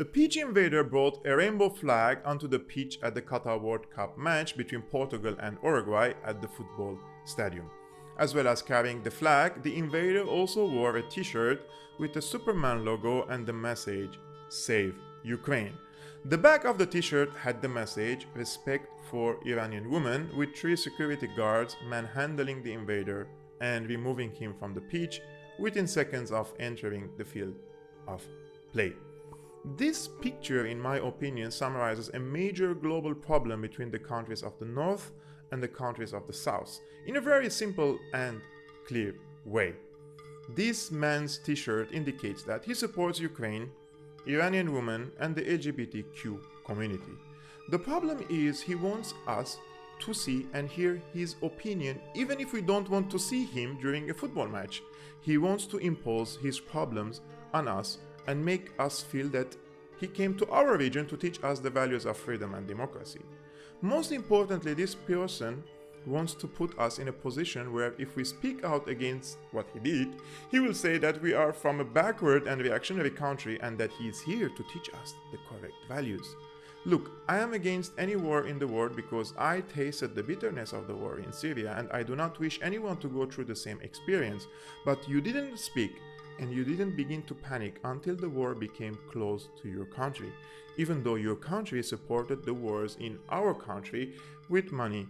A pitch invader brought a rainbow flag onto the pitch at the Qatar World Cup match between Portugal and Uruguay at the football stadium. As well as carrying the flag, the invader also wore a t-shirt with the Superman logo and the message, "Save Ukraine." The back of the t-shirt had the message, "Respect for Iranian Women," with 3 security guards manhandling the invader and removing him from the pitch within seconds of entering the field of play. This picture, in my opinion, summarizes a major global problem between the countries of the North and the countries of the South in a very simple and clear way. This man's t-shirt indicates that he supports Ukraine, Iranian women, and the LGBTQ community. The problem is he wants us to see and hear his opinion even if we don't want to see him during a football match. He wants to impose his problems on us and make us feel that he came to our region to teach us the values of freedom and democracy. Most importantly, this person wants to put us in a position where if we speak out against what he did, he will say that we are from a backward and reactionary country and that he is here to teach us the correct values. Look, I am against any war in the world because I tasted the bitterness of the war in Syria and I do not wish anyone to go through the same experience. But you didn't speak and you didn't begin to panic until the war became close to your country, even though your country supported the wars in our country with money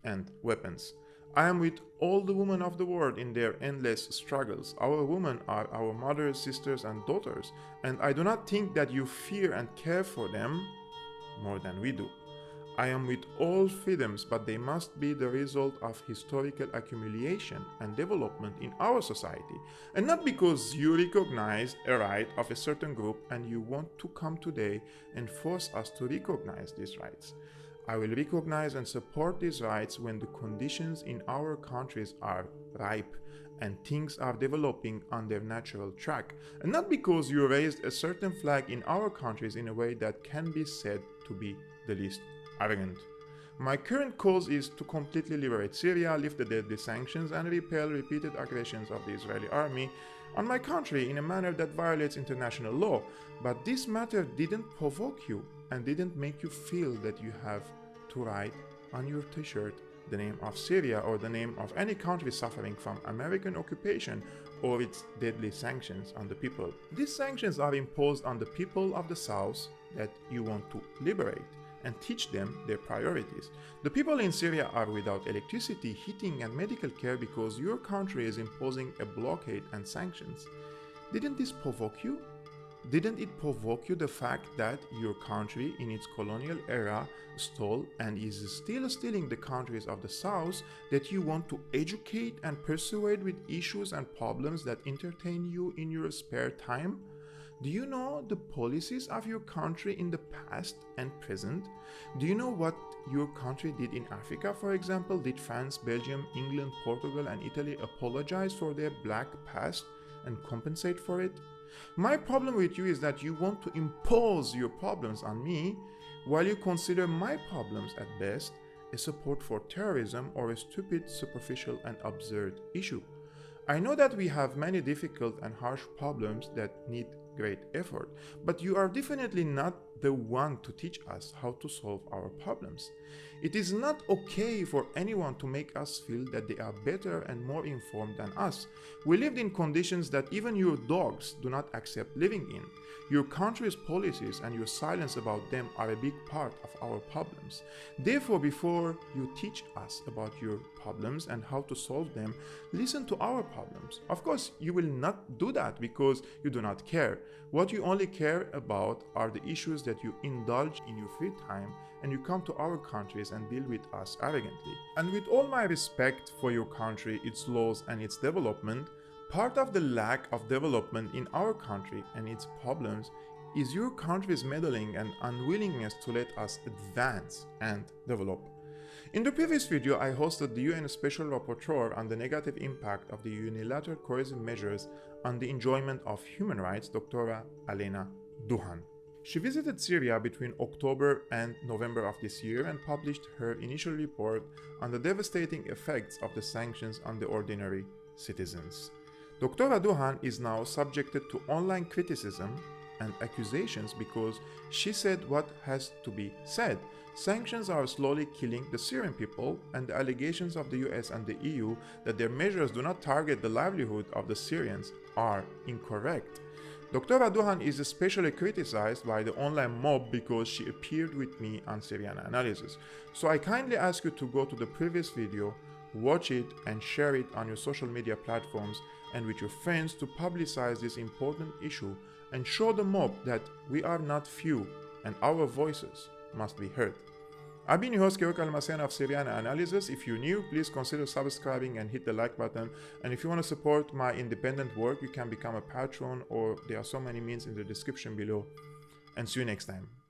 and weapons. I am with all the women of the world in their endless struggles. Our women are our mothers, sisters, and daughters, and I do not think that you fear and care for them more than we do. I am with all freedoms, but they must be the result of historical accumulation and development in our society, and not because you recognize a right of a certain group and you want to come today and force us to recognize these rights. I will recognize and support these rights when the conditions in our countries are ripe and things are developing on their natural track, and not because you raised a certain flag in our countries in a way that can be said to be the least arrogant. My current cause is to completely liberate Syria, lift the deadly sanctions, and repel repeated aggressions of the Israeli army on my country in a manner that violates international law. But this matter didn't provoke you and didn't make you feel that you have to write on your t-shirt the name of Syria or the name of any country suffering from American occupation or its deadly sanctions on the people. These sanctions are imposed on the people of the South that you want to liberate and teach them their priorities. The people in Syria are without electricity, heating, and medical care because your country is imposing a blockade and sanctions. Didn't this provoke you? Didn't it provoke you the fact that your country in its colonial era stole and is still stealing the countries of the South that you want to educate and persuade with issues and problems that entertain you in your spare time? Do you know the policies of your country in the past and present? Do you know what your country did in Africa, for example? Did France, Belgium, England, Portugal, and Italy apologize for their black past and compensate for it? My problem with you is that you want to impose your problems on me while you consider my problems at best a support for terrorism or a stupid, superficial, and absurd issue. I know that we have many difficult and harsh problems that need great effort, but you are definitely not the one to teach us how to solve our problems. It is not okay for anyone to make us feel that they are better and more informed than us. We lived in conditions that even your dogs do not accept living in. Your country's policies and your silence about them are a big part of our problems. Therefore, before you teach us about your problems and how to solve them, listen to our problems. Of course, you will not do that because you do not care. What you only care about are the issues that you indulge in your free time, and you come to our countries and deal with us arrogantly. And with all my respect for your country, its laws, and its development, part of the lack of development in our country and its problems is your country's meddling and unwillingness to let us advance and develop. In the previous video, I hosted the UN Special Rapporteur on the negative impact of the unilateral coercive measures on the enjoyment of human rights, Dr. Alena Duhan. She visited Syria between October and November of this year and published her initial report on the devastating effects of the sanctions on the ordinary citizens. Dr. Duhan is now subjected to online criticism and accusations because she said what has to be said. Sanctions are slowly killing the Syrian people, and the allegations of the US and the EU that their measures do not target the livelihood of the Syrians are incorrect. Dr. Duhan is especially criticized by the online mob because she appeared with me on Syriana analysis. So I kindly ask you to go to the previous video, watch it and share it on your social media platforms and with your friends to publicize this important issue and show the mob that we are not few and our voices must be heard. I've been your host, Keok Almassian of Syriana Analysis. If you're new, please consider subscribing and hit the like button. And if you want to support my independent work, you can become a patron, or there are so many means in the description below. And see you next time.